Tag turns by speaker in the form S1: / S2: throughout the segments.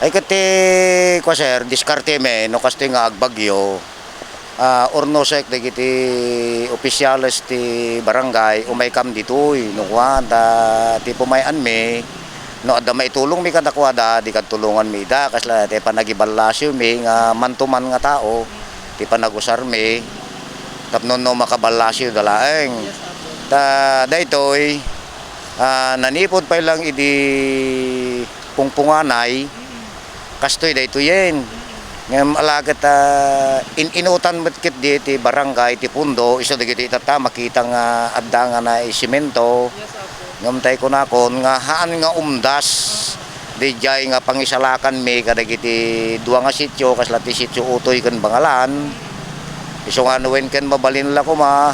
S1: Ay kati ko sir, diskarte me, no kasto nga agbagyo, ornosek de kiti opisyales ti barangay, umay kam ditoy, no kwa, da ti pumayan me, no adda may tulong mi kadakwa da, di kadtulungan mi da, kasla ti panagibalasyo mi, nga mantuman nga tao, ti panagusar mi, tapnon no makabalasyo dalaeng. Daytoy, nanipod pa lang idi pungpunganay, kastoy dayto yen. Ngam alagat inutan matkit di ti barangay ti pundo iso dagiti itata makita nga adda nga na semento. Ngam tay kunakon nga haan nga umdas di jay nga pangisalakan mi kadagiti duwa nga sitio kasla ti sitio utoy ken bangalan. Iso nga nuwen ken mabalin la ko ma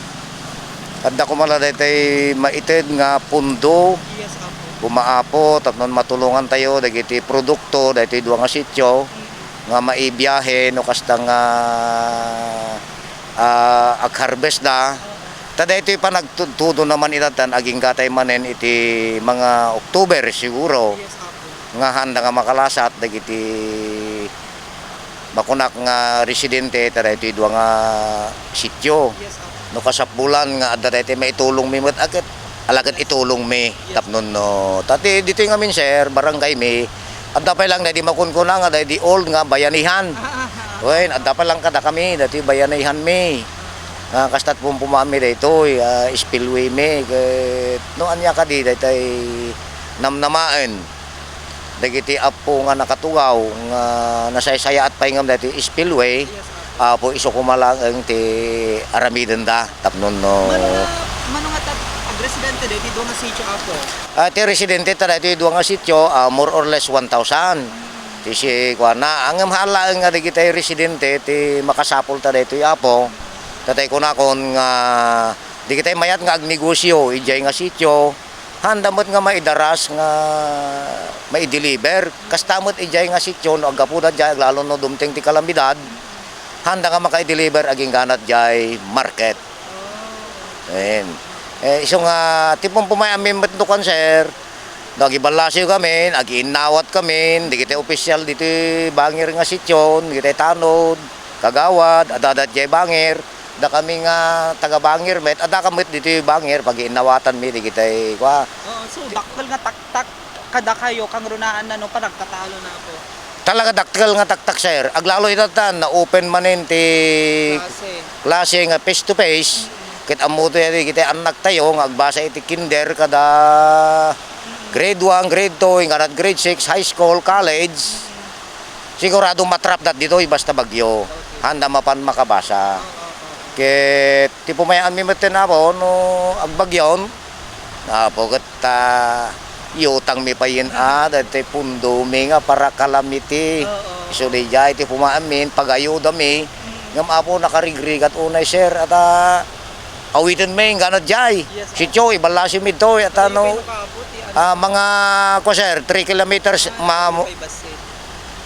S1: adda ko mala daytay maited nga pundo. Bumaapo tapnon matulungan tayo dagiti produkto daytoy duwa nga sitio nga maibiyahe no kasta nga ag-harvest na daytoy pa nagtudo naman itatan aging gatay manen iti mga October siguro nga handa nga makalasat dagiti makunak nga residente daytoy duwa nga sitio no kasapbulan nga adda daytoy maitulong mi met agad alagat itulong mi tapnon no tati dito nga min sir barangay mi adda pa lang di makunkuna nga di old nga bayanihan wen adda pa lang kada kami dati bayanihan mi kastat pumami dayto spillway mi no anya ka di daytay namnamaen dagiti apo nga nakatugaw nga nasaysaya at paingam dati spillway po iso kumalang ti aramiden da tapnon no
S2: residente dito duwa nga sitio apo.
S1: Ti residente ta dito duwa nga sitio more or less 1,000. Ti si kuana ang mahalaang nga dagiti residente ti makasapol ta dito apo. Tatay ko na kon nga di kita mayat nga agnegosyo ijay nga sitio. Handamot nga maidaras nga maideliver. Kastamot ijay nga sitio no agapuda jay lalo no dumteng ti kalamidad. Handa nga maka-deliver aging ganat jay market. Ayan. Isang tipong pumayamim matnukan sir, nagibalasyo kami, nagiinawat kami, di kita opisyal dito bangir nga sityon, di kita tanod, kagawad, adadat jay bangir, da kami nga taga-bangir met, ada kamit dito bangir, pag inawatan mi, di kita kwa.
S2: So, daktal nga taktak, kada kayo, kang runaan na no, panagtatalo na po.
S1: Talaga daktal nga taktak sir, aglalo itatan, na open manin ti klase nga face to face, kit amuto yadi kita anak tayo nga agbasa iti kinder kada grade 1, grade 2, kanat grade 6, high school, college. Sigurado matrap dat dito basta bagyo. Handa mapan makabasa. Kit ti pumayaan mi meten apo no agbagyon. Apo ket iutang mi payin dati pundo mi nga para kalamiti. So di jay ti pumayaan min pagayuda mi ngam apo nakarigrigat unay sir at awitin may ganat jay. Sityo ibalasyo mi to at ano mga ko sir 3 kilometers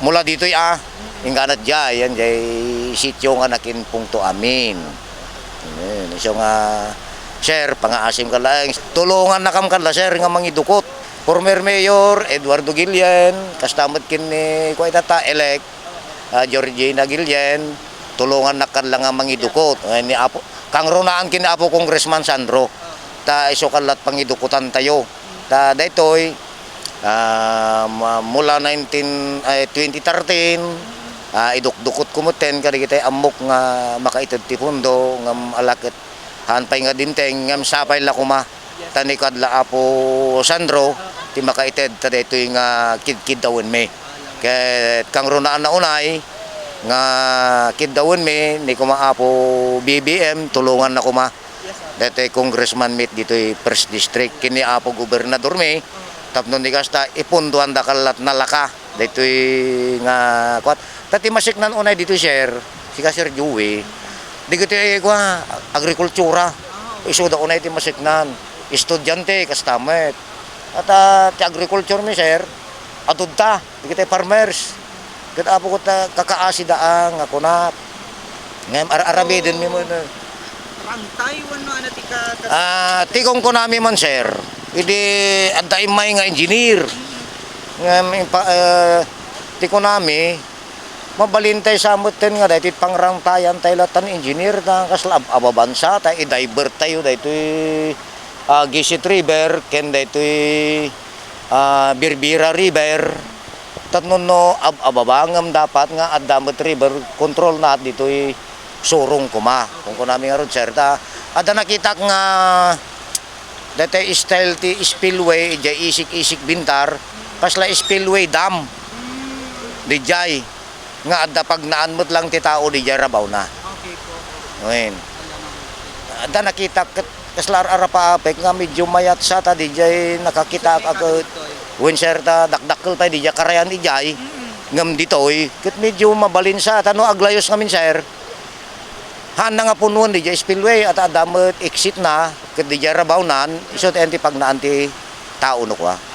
S1: mula dito yung ganat jay yan jay sityo nga nakin pungto amin. So nga sir pangaasim ka lang tulungan na kam kala sir nga mangidukot. Former Mayor Eduardo Guillen kastamot kin ni ko itata elect Georgina Guillen tulungan na kan lang nga mangidukot ni apo kang runaan kini apo Congressman Sandro ta iso kalat pangidukutan tayo ta daytoy mula 2013 idukdukot kumuten kadi kita amok nga makaited ti pundo ngam alakit hanpay nga dinteng ngam sapay la kuma tanikad la apo Sandro ti makaited ta daytoy nga kid dawon me ket kang runaan na unay nga kidawon mi ni kumaapo BBM tulungan na kuma dito congressman meet dito first district kini apo gobernador mi tapno ni kasta ipunduan da kalat nalaka dito nga kwat tati masiknan unay dito sir si Sir Joey dito kwa agrikultura iso da unay ti masiknan estudyante kastamet at ti agriculture mi sir adudta dito farmers kita apo ko kakaasi daang ako na ngem aramiden mi mo
S2: Rangtay wano anatika
S1: tikong ko nami man sir idi adda imay nga engineer ngem ti kunami mabalintay sa amutin nga dahil pangrantayan tayo latan engineer na kaslab ababansa tayo i-divert tayo dahil Gisit River ken dahil Birbira River tatnon no ababangam dapat nga at Damot River control na at dito surong kuma kung kunami nga ron sir ta ada nakita nga dati style ti spillway di isik-isik bintar kasla spillway dam di jay nga adda pag naanmot lang ti tao di jay rabaw na.
S2: Okay po.
S1: Ngayon. Adda nakita kaslar arapa apek nga medyo mayat sa ta di jay nakakita ako when sir ta dakdakkel ta di jay karayan di jay ngam ditoy ket medyo mabalin sa tano aglayos ngamin sir. Han na nga punuan di jay spillway at adamot exit na ket di jay rabaw nan isot enti pag naanti tao no kwa.